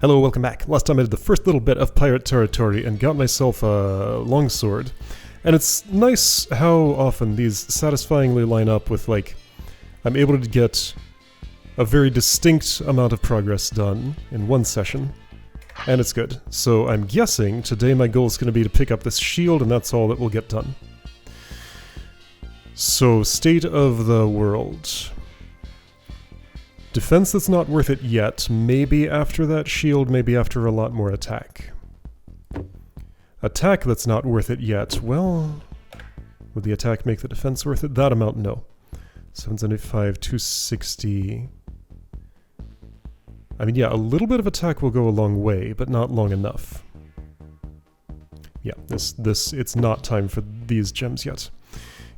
Hello, welcome back. Last time I did the first little bit of pirate territory and got myself a longsword. And it's nice how often these satisfyingly line up with, like, I'm able to get a very distinct amount of progress done in one session. And it's good. So I'm guessing today my goal is going to be to pick up this shield, and that's all that will get done. So, state of the world. Defense that's not worth it yet, maybe after that shield, maybe after a lot more attack. Attack that's not worth it yet, well... Would the attack make the defense worth it? That amount, no. 775, 260... I mean, yeah, a little bit of attack will go a long way, but not long enough. Yeah, it's not time for these gems yet.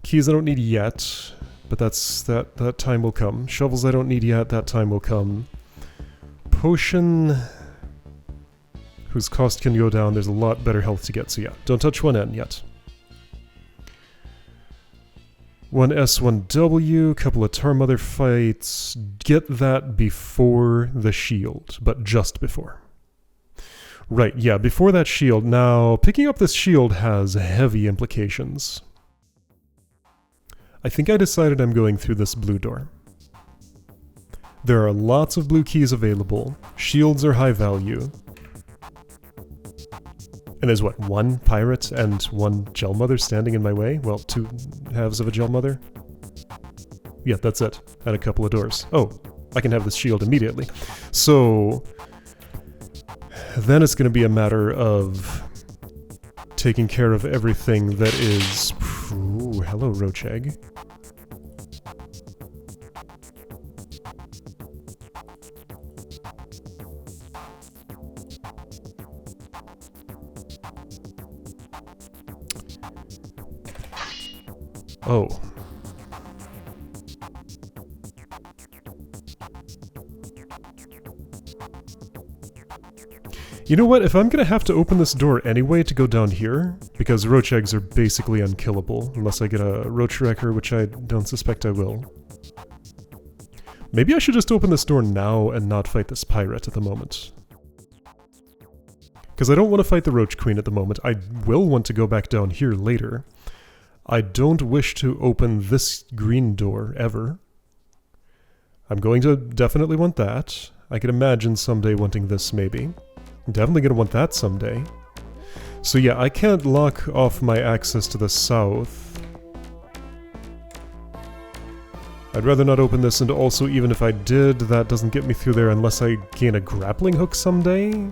Keys I don't need yet. But that time will come. Shovels I don't need yet, that time will come. Potion, whose cost can go down, there's a lot better health to get, so yeah, don't touch 1N yet. 1S, 1W, couple of Tar Mother fights, get that before the shield, but just before. Right, yeah, before that shield. Now, picking up this shield has heavy implications. I think I decided I'm going through this blue door. There are lots of blue keys available. Shields are high value. And there's what, one pirate and one gel mother standing in my way? Well, two halves of a gel mother? Yeah, that's it. And a couple of doors. Oh, I can have this shield immediately. So then it's going to be a matter of taking care of everything that is... Ooh, hello, roach egg. Oh. You know what, if I'm gonna have to open this door anyway to go down here, because roach eggs are basically unkillable, unless I get a roach wrecker, which I don't suspect I will. Maybe I should just open this door now and not fight this pirate at the moment. Because I don't want to fight the roach queen at the moment. I will want to go back down here later. I don't wish to open this green door, ever. I'm going to definitely want that. I could imagine someday wanting this, maybe. I'm definitely going to want that someday. So yeah, I can't lock off my access to the south. I'd rather not open this, and also even if I did, that doesn't get me through there unless I gain a grappling hook someday.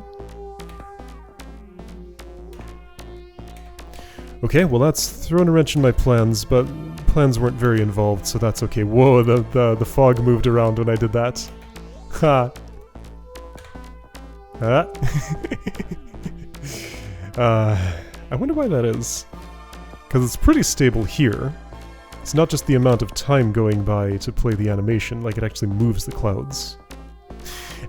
Okay, well that's throwing a wrench in my plans, but plans weren't very involved, so that's okay. Whoa, the fog moved around when I did that. Ha! Ah. I wonder why that is. Because it's pretty stable here. It's not just the amount of time going by to play the animation, like it actually moves the clouds.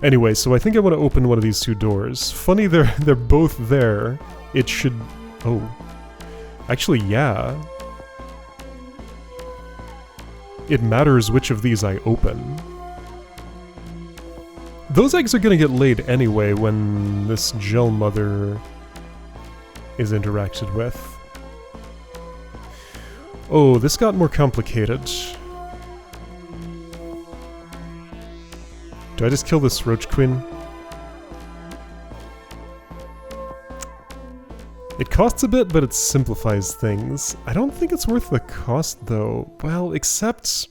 Anyway, so I think I want to open one of these two doors. Funny, they're both there. It should... Oh. Actually, yeah. It matters which of these I open. Those eggs are gonna get laid anyway when this gel mother is interacted with. Oh, this got more complicated. Do I just kill this roach queen? It costs a bit, but it simplifies things. I don't think it's worth the cost, though. Well, except...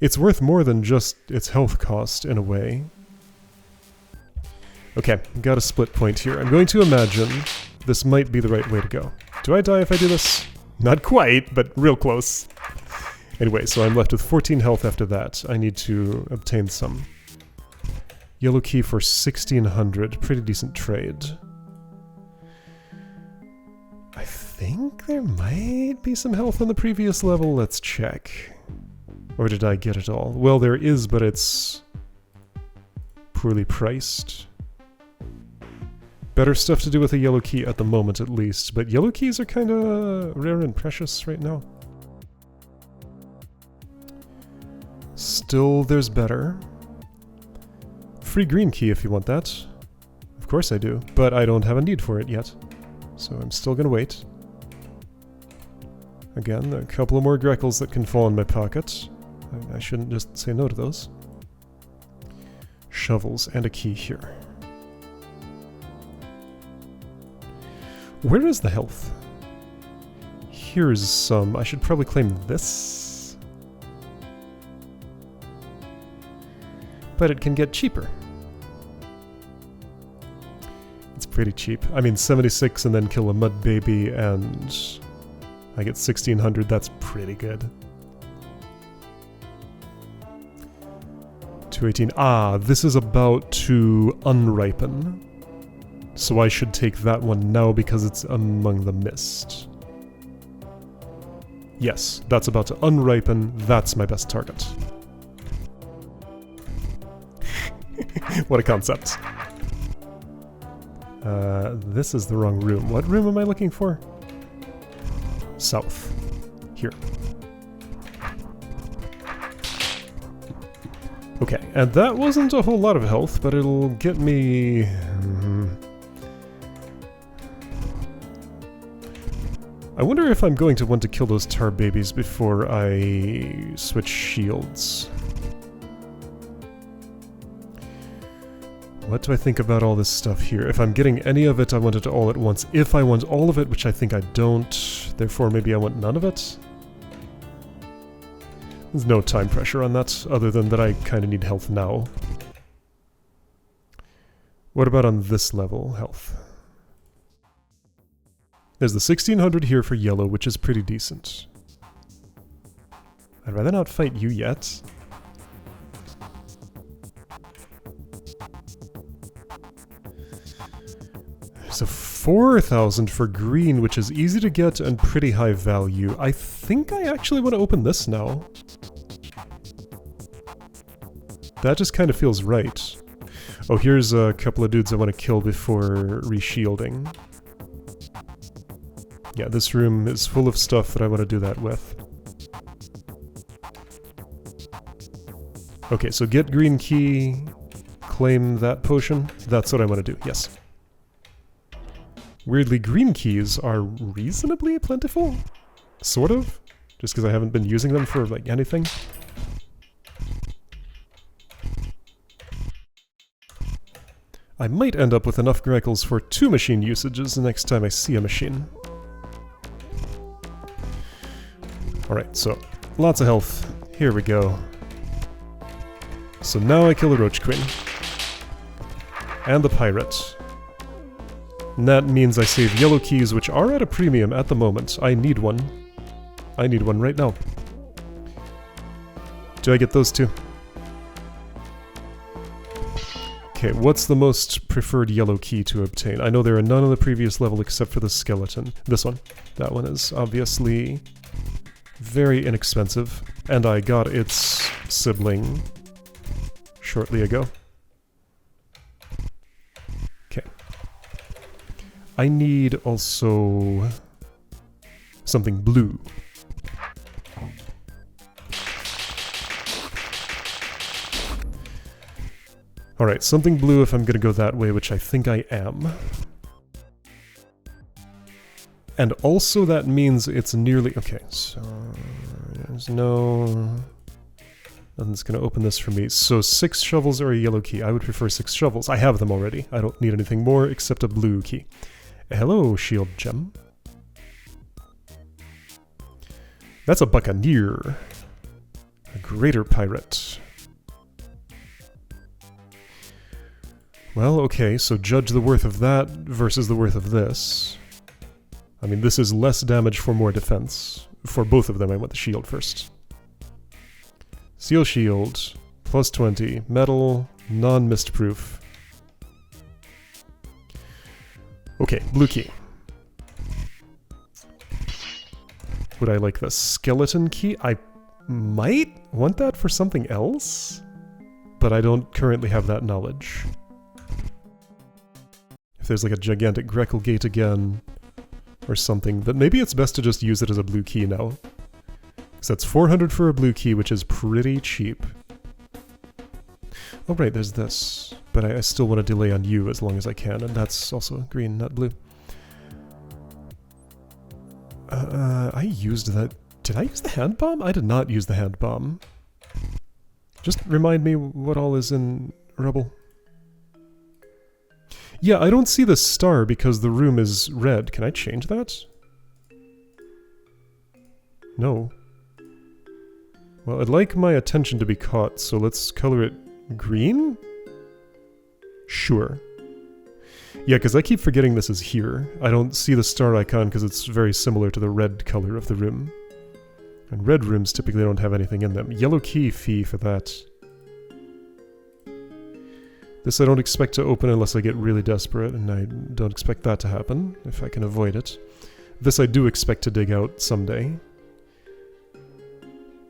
it's worth more than just its health cost, in a way. Okay, got a split point here. I'm going to imagine this might be the right way to go. Do I die if I do this? Not quite, but real close. Anyway, so I'm left with 14 health after that. I need to obtain some. Yellow key for 1600. Pretty decent trade. I think there might be some health on the previous level. Let's check. Or did I get it all? Well, there is, but it's poorly priced. Better stuff to do with a yellow key at the moment, at least. But yellow keys are kind of rare and precious right now. Still, there's better. free green key if you want that. Of course I do, but I don't have a need for it yet. So I'm still gonna wait. Again, a couple of more Greckles that can fall in my pocket. I shouldn't just say no to those. Shovels and a key here. Where is the health? Here's some. I should probably claim this. But it can get cheaper. It's pretty cheap. I mean, 76 and then kill a mud baby and I get 1600. That's pretty good. 218. Ah, this is about to unripen. So I should take that one now because it's among the mist. Yes, that's about to unripen. That's my best target. What a concept. This is the wrong room. What room am I looking for? South. Here. Okay, and that wasn't a whole lot of health, but it'll get me... I wonder if I'm going to want to kill those tar babies before I switch shields. What do I think about all this stuff here? If I'm getting any of it, I want it all at once. If I want all of it, which I think I don't, therefore maybe I want none of it. There's no time pressure on that, other than that I kind of need health now. What about on this level, health? There's the 1600 here for yellow, which is pretty decent. I'd rather not fight you yet. So 4,000 for green, which is easy to get and pretty high value. I think I actually want to open this now. That just kind of feels right. Oh, here's a couple of dudes I want to kill before re-shielding. Yeah, this room is full of stuff that I want to do that with. Okay, so get green key, claim that potion. That's what I want to do, yes. Weirdly, green keys are reasonably plentiful. Sort of. Just because I haven't been using them for, like, anything. I might end up with enough Greckles for 2 machine usages the next time I see a machine. Alright, so, lots of health. Here we go. So now I kill the Roach Queen. And the Pirate. And that means I save yellow keys, which are at a premium at the moment. I need one. I need one right now. Do I get those two? Okay, what's the most preferred yellow key to obtain? I know there are none on the previous level except for the skeleton. This one. That one is obviously very inexpensive. And I got its sibling shortly ago. Okay. I need also something blue. Alright, something blue if I'm gonna go that way, which I think I am. And also that means it's nearly... Okay, so... There's no... Nothing's gonna open this for me. So 6 shovels or a yellow key. I would prefer 6 shovels. I have them already. I don't need anything more except a blue key. Hello, shield gem. That's a buccaneer. A greater pirate. Well, okay, so judge the worth of that versus the worth of this. I mean, this is less damage for more defense. For both of them, I want the shield first. Seal shield, plus 20. Metal, non-mist proof. Okay, blue key. Would I like the skeleton key? I might want that for something else, but I don't currently have that knowledge. If there's like a gigantic Greckle gate again, or something, but maybe it's best to just use it as a blue key now. Because that's 400 for a blue key, which is pretty cheap. Oh right, there's this. but I still want to delay on you as long as I can, and that's also green, not blue. I used that... Did I use the hand bomb? I did not use the hand bomb. Just remind me what all is in rubble. Yeah, I don't see the star because the room is red. Can I change that? No. Well, I'd like my attention to be caught, so let's color it green? Sure. Yeah, because I keep forgetting this is here. I don't see the star icon because it's very similar to the red color of the room. And red rooms typically don't have anything in them. Yellow key fee for that. This I don't expect to open unless I get really desperate, and I don't expect that to happen, if I can avoid it. This I do expect to dig out someday.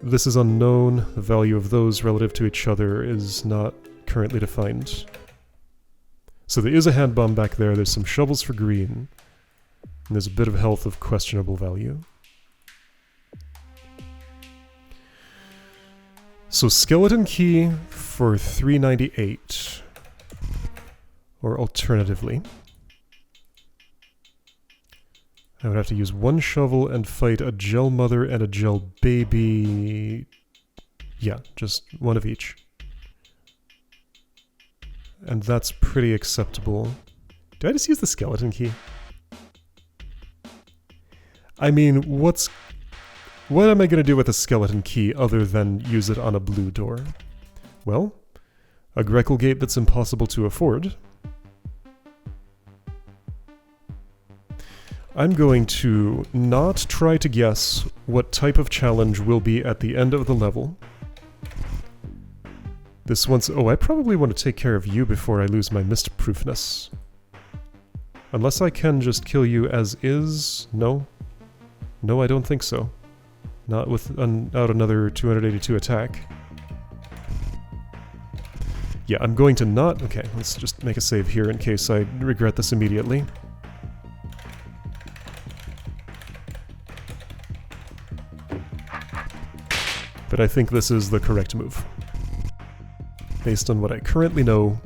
This is unknown. The value of those relative to each other is not currently defined. So there is a hand bomb back there, there's some shovels for green, and there's a bit of health of questionable value. So skeleton key for 398. Or alternatively, I would have to use one shovel and fight a gel mother and a gel baby. Yeah, just one of each. And that's pretty acceptable. Did I just use the skeleton key? I mean, what am I going to do with a skeleton key other than use it on a blue door? Well, a Grekel gate that's impossible to afford. I'm going to not try to guess what type of challenge will be at the end of the level. This one's... Oh, I probably want to take care of you before I lose my mist-proofness. Unless I can just kill you as is? No? No, I don't think so. Not without another 282 attack. Yeah, I'm going to not... Okay, let's just make a save here in case I regret this immediately. But I think this is the correct move. Based on what I currently know,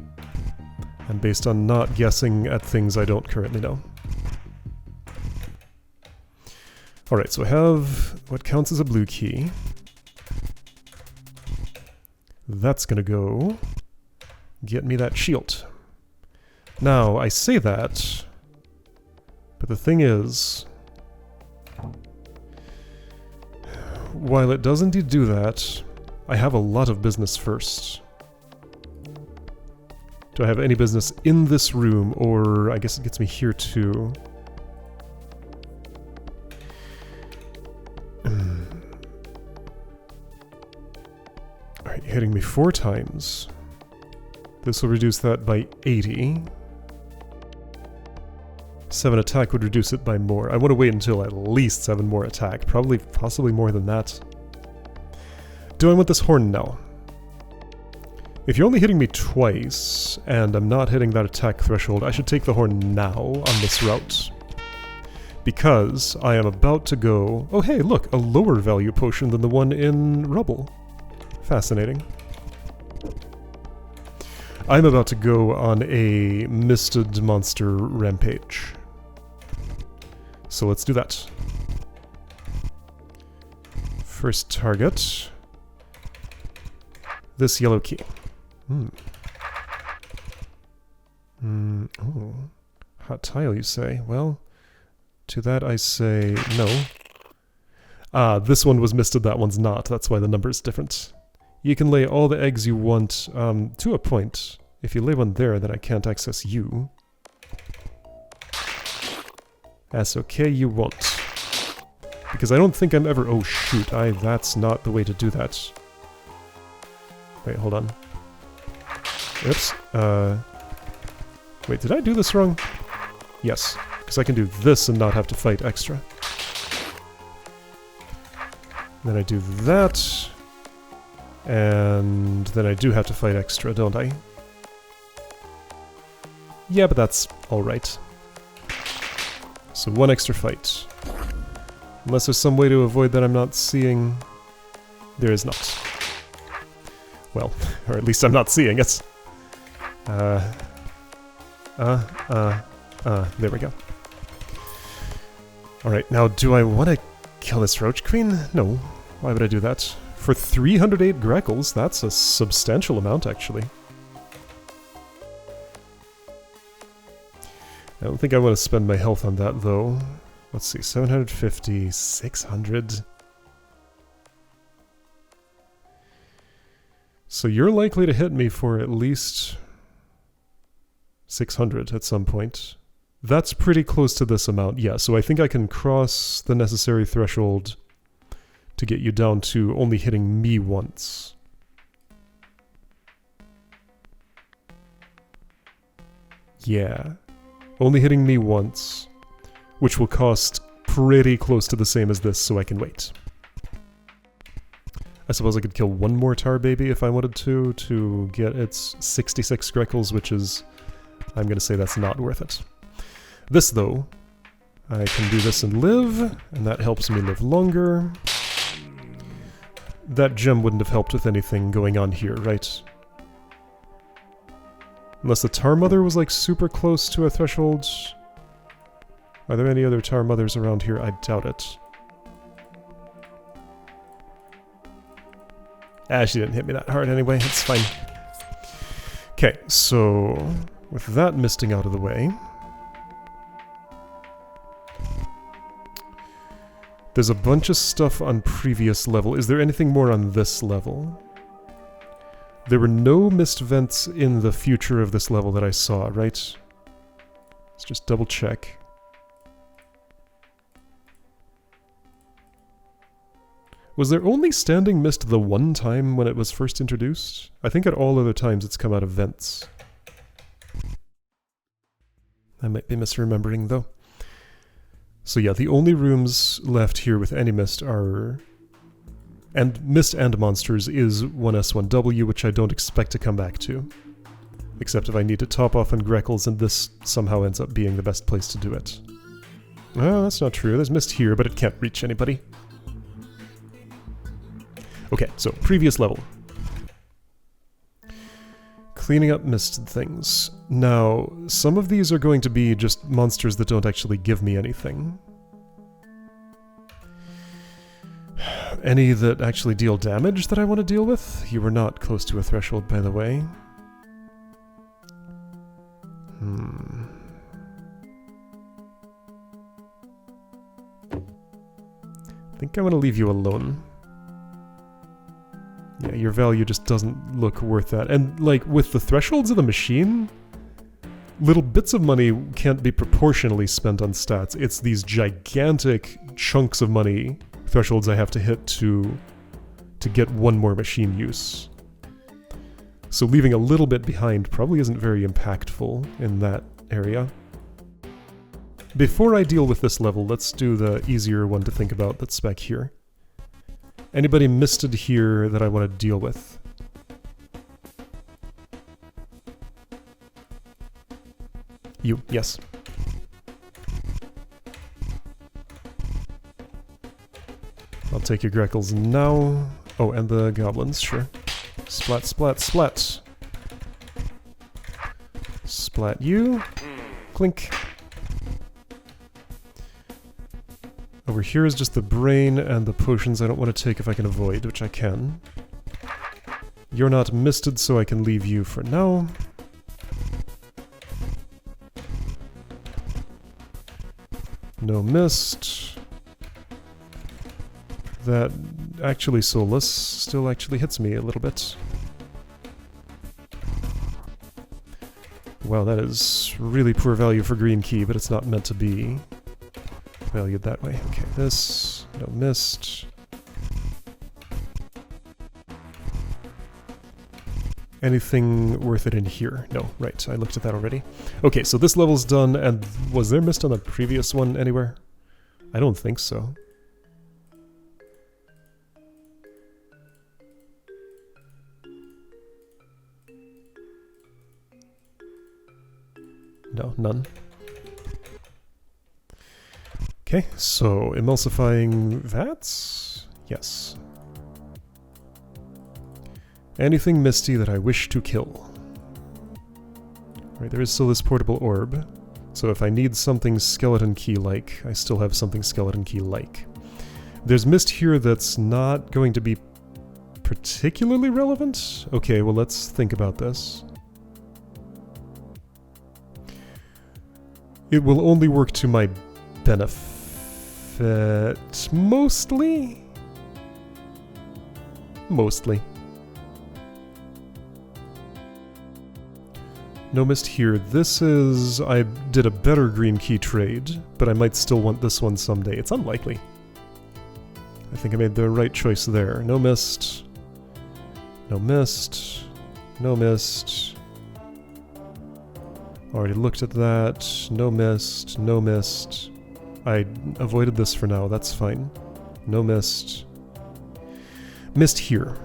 and based on not guessing at things I don't currently know. Alright, so I have what counts as a blue key. That's gonna go get me that shield. Now, I say that, but the thing is, while it does indeed do that, I have a lot of business first. Do I have any business in this room, or I guess it gets me here too? Alright, hitting me 4 times. This will reduce that by 80. 7 attack would reduce it by more. I want to wait until at least 7 more attack. Possibly more than that. Do I want this horn now? If you're only hitting me twice, and I'm not hitting that attack threshold, I should take the horn now on this route. Because I am about to go... Oh hey, look! A lower value potion than the one in Rubble. Fascinating. I'm about to go on a misted monster rampage. So let's do that. First target. This yellow key. Oh. Hot tile, you say? Well, to that I say no. Ah, this one was misted, that one's not. That's why the number's different. You can lay all the eggs you want, to a point. If you lay one there, then I can't access you. That's okay, you won't. Because I don't think I'm ever... Oh shoot, that's not the way to do that. Wait, hold on. Oops. Wait, did I do this wrong? Yes, because I can do this and not have to fight extra. Then I do that. And then I do have to fight extra, don't I? Yeah, but that's alright. So 1 extra fight. Unless there's some way to avoid that I'm not seeing... There is not. Well, or at least I'm not seeing it. There we go. Alright, now do I want to kill this Roach Queen? No. Why would I do that? For 308 Greckles, that's a substantial amount, actually. I don't think I want to spend my health on that, though. Let's see, 750, 600... So you're likely to hit me for at least 600 at some point. That's pretty close to this amount, yeah, so I think I can cross the necessary threshold to get you down to only hitting me once. Yeah. Only hitting me once, which will cost pretty close to the same as this, so I can wait. I suppose I could kill one more tar baby if I wanted to get its 66 Greckles, which is... I'm going to say that's not worth it. This, though, I can do this and live, and that helps me live longer. That gem wouldn't have helped with anything going on here, right? Unless the tar mother was like super close to a threshold. Are there any other tar mothers around here? I doubt it. Ah, she didn't hit me that hard anyway, it's fine. Okay, so with that misting out of the way, there's a bunch of stuff on previous level. Is there anything more on this level? There were no mist vents in the future of this level that I saw, right? Let's just double check. Was there only standing mist the one time when it was first introduced? I think at all other times it's come out of vents. I might be misremembering though. So yeah, the only rooms left here with any mist are... And mist and monsters is 1S1W, which I don't expect to come back to. Except if I need to top off on Greckles, and this somehow ends up being the best place to do it. Well, that's not true. There's mist here, but it can't reach anybody. Okay, so previous level. Cleaning up mist things. Now, some of these are going to be just monsters that don't actually give me anything. Any that actually deal damage that I want to deal with? You were not close to a threshold, by the way. I think I want to leave you alone. Yeah, your value just doesn't look worth that. And, like, with the thresholds of the machine, little bits of money can't be proportionally spent on stats. It's these gigantic chunks of money thresholds I have to hit to get one more machine use. So leaving a little bit behind probably isn't very impactful in that area. Before I deal with this level, let's do the easier one to think about that's back here. Anybody misted here that I want to deal with? You, yes. I'll take your Greckles now. Oh, and the goblins, sure. Splat, splat, splat. Splat you. Clink. Over here is just the brain and the potions I don't want to take if I can avoid, which I can. You're not misted, so I can leave you for now. No mist. That actually soulless still actually hits me a little bit. Wow, that is really poor value for green key, but it's not meant to be valued that way. Okay, this, no mist. Anything worth it in here? No, right, I looked at that already. Okay, so this level's done, and was there mist on the previous one anywhere? I don't think so. No, none. Okay, so emulsifying vats? Yes. Anything misty that I wish to kill. Right, there is still this portable orb. So if I need something skeleton key-like, I still have something skeleton key-like. There's mist here that's not going to be particularly relevant? Okay, well let's think about this. It will only work to my benefit, mostly? Mostly. No mist here. This is... I did a better green key trade, but I might still want this one someday. It's unlikely. I think I made the right choice there. No mist. No mist. No mist. Already looked at that. No mist. No mist. I avoided this for now. That's fine. No mist. Mist here.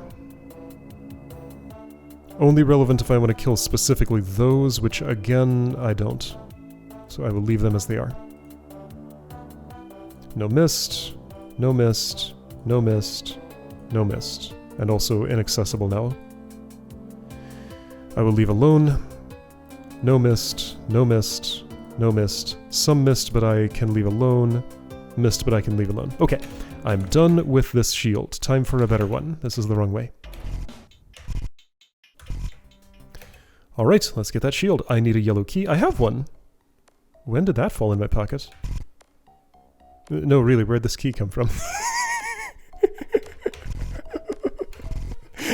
Only relevant if I want to kill specifically those, which again, I don't. So I will leave them as they are. No mist, no mist, no mist, no mist. And also inaccessible now. I will leave alone. No mist, no mist, no mist. Some mist, but I can leave alone. Mist, but I can leave alone. Okay, I'm done with this shield. Time for a better one. This is the wrong way. Alright, let's get that shield. I need a yellow key. I have one! When did that fall in my pocket? No, really, where'd this key come from?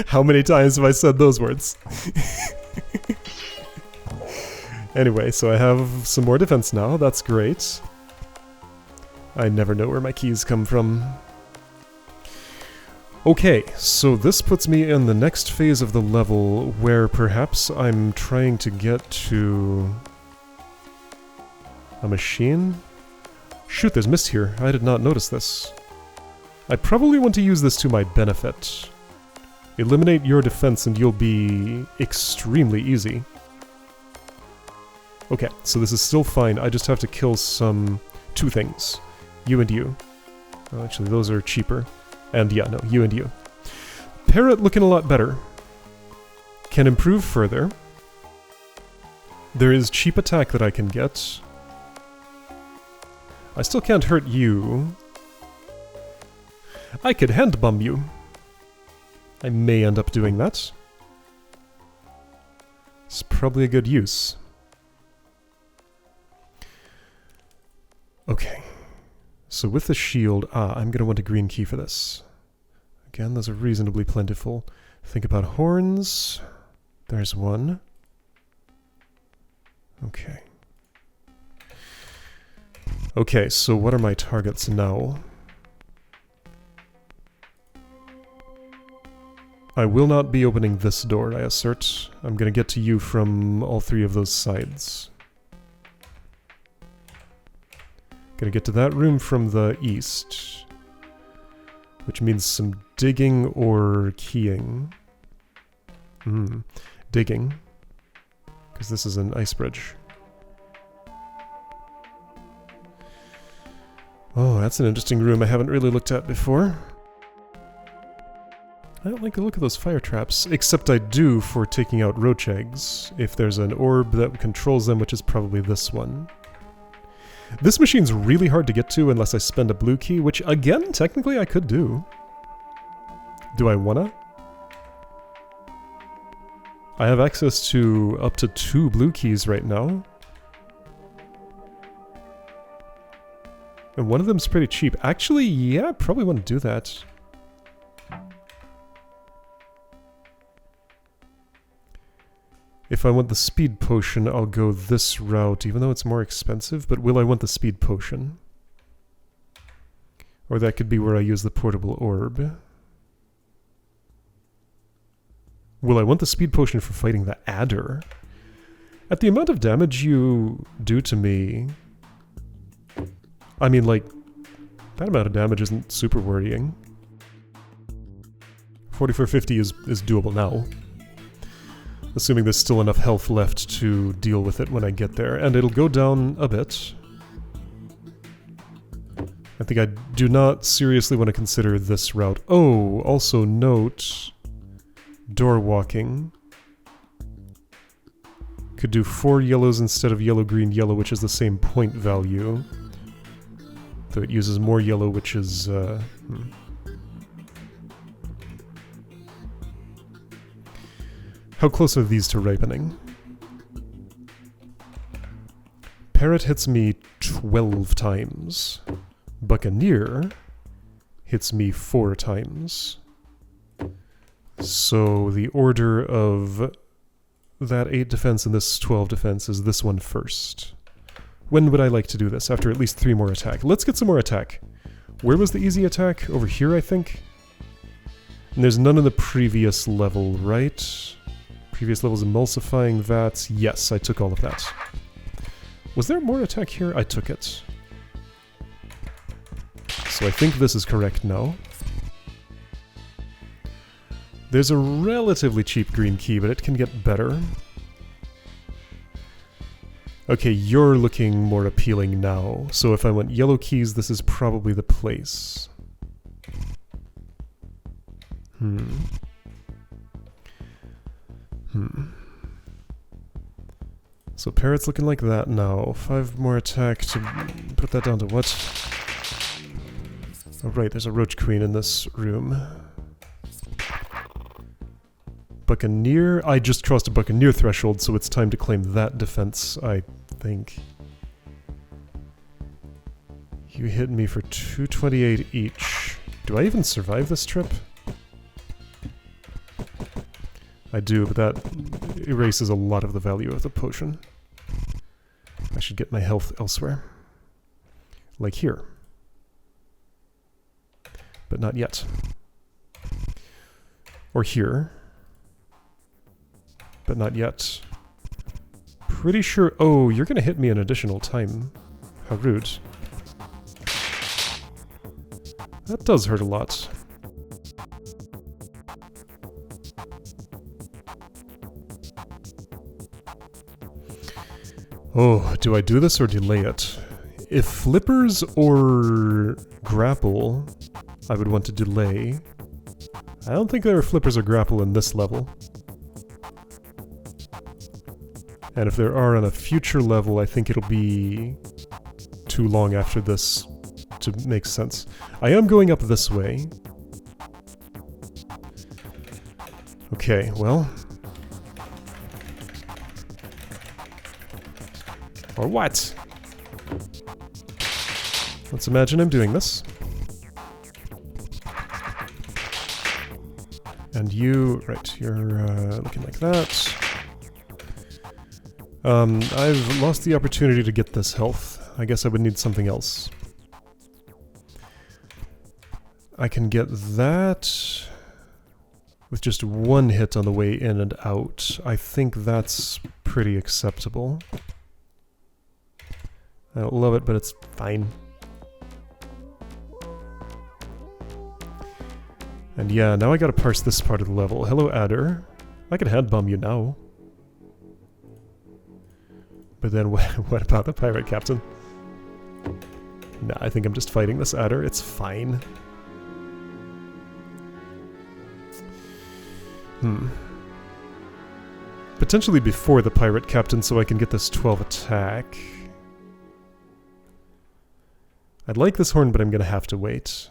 How many times have I said those words? Anyway, so I have some more defense now. That's great. I never know where my keys come from. Okay, so this puts me in the next phase of the level where perhaps I'm trying to get to a machine? Shoot, there's mist here. I did not notice this. I probably want to use this to my benefit. Eliminate your defense and you'll be extremely easy. Okay, so this is still fine. I just have to kill two things. You and you. Well, actually, those are cheaper. And yeah, no, you and you. Parrot looking a lot better. Can improve further. There is cheap attack that I can get. I still can't hurt you. I could hand bomb you. I may end up doing that. It's probably a good use. Okay. So with the shield, I'm going to want a green key for this. Again, those are reasonably plentiful. Think about horns. There's one. Okay. Okay, so what are my targets now? I will not be opening this door, I assert. I'm going to get to you from all three of those sides. Gonna get to that room from the east. Which means some digging or keying. Digging. Because this is an ice bridge. Oh, that's an interesting room I haven't really looked at before. I don't like the look of those fire traps, except I do for taking out roach eggs, if there's an orb that controls them, which is probably this one. This machine's really hard to get to unless I spend a blue key, which again, technically I could do. Do I wanna? I have access to up to 2 blue keys right now. And one of them's pretty cheap. Actually, yeah, I probably want to do that. If I want the speed potion, I'll go this route, even though it's more expensive, but will I want the speed potion? Or that could be where I use the portable orb. Will I want the speed potion for fighting the adder? At the amount of damage you do to me... I mean, like, that amount of damage isn't super worrying. 4450 is doable now. Assuming there's still enough health left to deal with it when I get there. And it'll go down a bit. I think I do not seriously want to consider this route. Oh, also note... door walking. Could do 4 yellows instead of yellow, green, yellow, which is the same point value. Though it uses more yellow, which is... How close are these to ripening? Parrot hits me 12 times. Buccaneer hits me 4 times. So the order of that 8 defense and this 12 defense is this one first. When would I like to do this? After at least 3 more attack. Let's get some more attack. Where was the easy attack? Over here, I think? And there's none in the previous level, right? Previous levels emulsifying that. Yes, I took all of that. Was there more attack here? I took it. So I think this is correct now. There's a relatively cheap green key, but it can get better. Okay, you're looking more appealing now. So if I want yellow keys, this is probably the place. So parrot's looking like that now. 5 more attack to put that down to what? Oh right, there's a roach queen in this room. Buccaneer. I just crossed a Buccaneer threshold, so it's time to claim that defense, I think. You hit me for 228 each. Do I even survive this trip? I do, but that erases a lot of the value of the potion. I should get my health elsewhere. Like here. But not yet. Or here. But not yet. Pretty sure... Oh, you're gonna hit me an additional time. How rude. That does hurt a lot. Oh, do I do this or delay it? If flippers or grapple, I would want to delay. I don't think there are flippers or grapple in this level. And if there are on a future level, I think it'll be too long after this to make sense. I am going up this way. Okay, well... Or what? Let's imagine I'm doing this. And you... Right, you're looking like that. I've lost the opportunity to get this health. I guess I would need something else. I can get that with just 1 hit on the way in and out. I think that's pretty acceptable. I don't love it, but it's fine. And yeah, now I gotta parse this part of the level. Hello, Adder. I can hand bomb you now. But then what about the pirate captain? Nah, I think I'm just fighting this Adder. It's fine. Potentially before the pirate captain so I can get this 12 attack. I'd like this horn, but I'm gonna have to wait.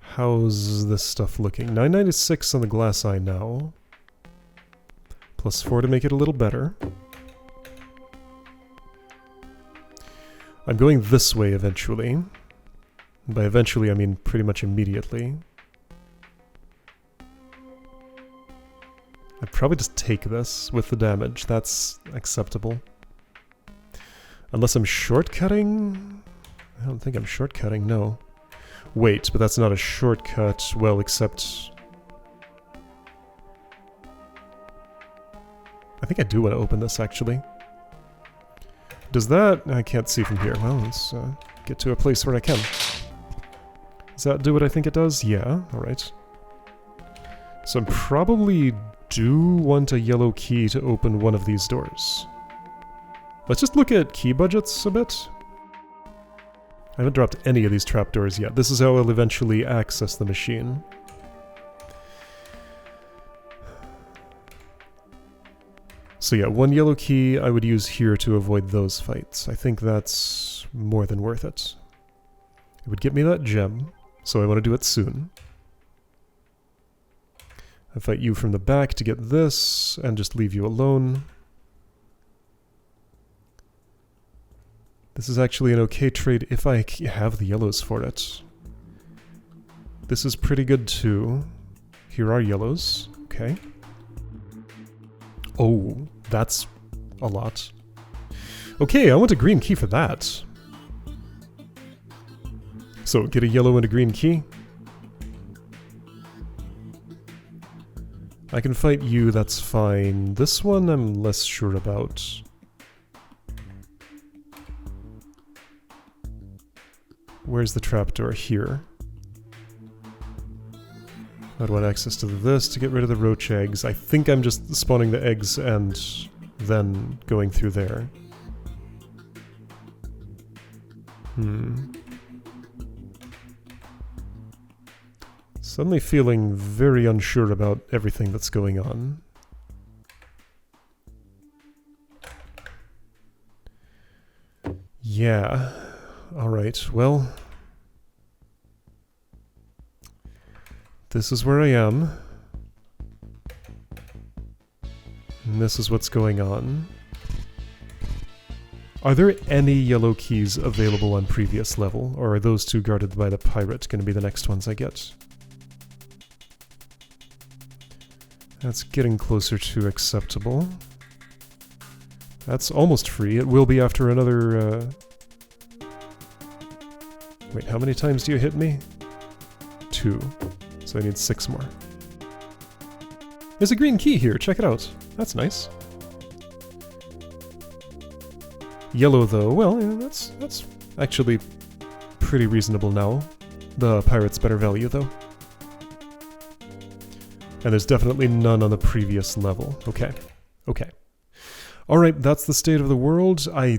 How's this stuff looking? 996 on the glass eye now. Plus 4 to make it a little better. I'm going this way eventually. And by eventually, I mean pretty much immediately. I'd probably just take this with the damage. That's acceptable. Unless I'm shortcutting? I don't think I'm shortcutting, no. Wait, but that's not a shortcut. Well, except... I think I do want to open this, actually. Does that... I can't see from here. Well, let's get to a place where I can. Does that do what I think it does? Yeah, alright. So I probably do want a yellow key to open one of these doors. Let's just look at key budgets a bit. I haven't dropped any of these trapdoors yet. This is how I'll eventually access the machine. So yeah, 1 yellow key I would use here to avoid those fights. I think that's more than worth it. It would get me that gem, so I want to do it soon. I fight you from the back to get this, and just leave you alone. This is actually an okay trade if I have the yellows for it. This is pretty good too. Here are yellows. Okay. Oh, that's a lot. Okay, I want a green key for that. So, get a yellow and a green key. I can fight you, that's fine. This one I'm less sure about. Where's the trapdoor? Here. I'd want access to this to get rid of the roach eggs. I think I'm just spawning the eggs and then going through there. Suddenly feeling very unsure about everything that's going on. Yeah. Alright, well... this is where I am. And this is what's going on. Are there any yellow keys available on previous level, or are those two guarded by the pirate going to be the next ones I get? That's getting closer to acceptable. That's almost free. It will be after another... Wait, how many times do you hit me? 2. So I need 6 more. There's a green key here, check it out. That's nice. Yellow though, well, yeah, that's actually pretty reasonable now. The pirate's better value though. And there's definitely none on the previous level. Okay. Okay. Alright, that's the state of the world. I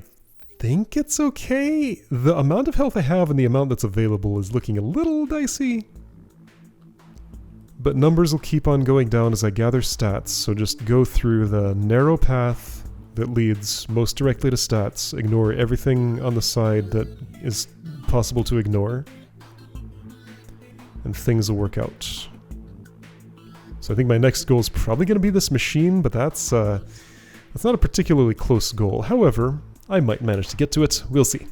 think it's okay. The amount of health I have and the amount that's available is looking a little dicey. But numbers will keep on going down as I gather stats, so just go through the narrow path that leads most directly to stats, ignore everything on the side that is possible to ignore, and things will work out. So I think my next goal is probably going to be this machine, but that's not a particularly close goal. However, I might manage to get to it. We'll see.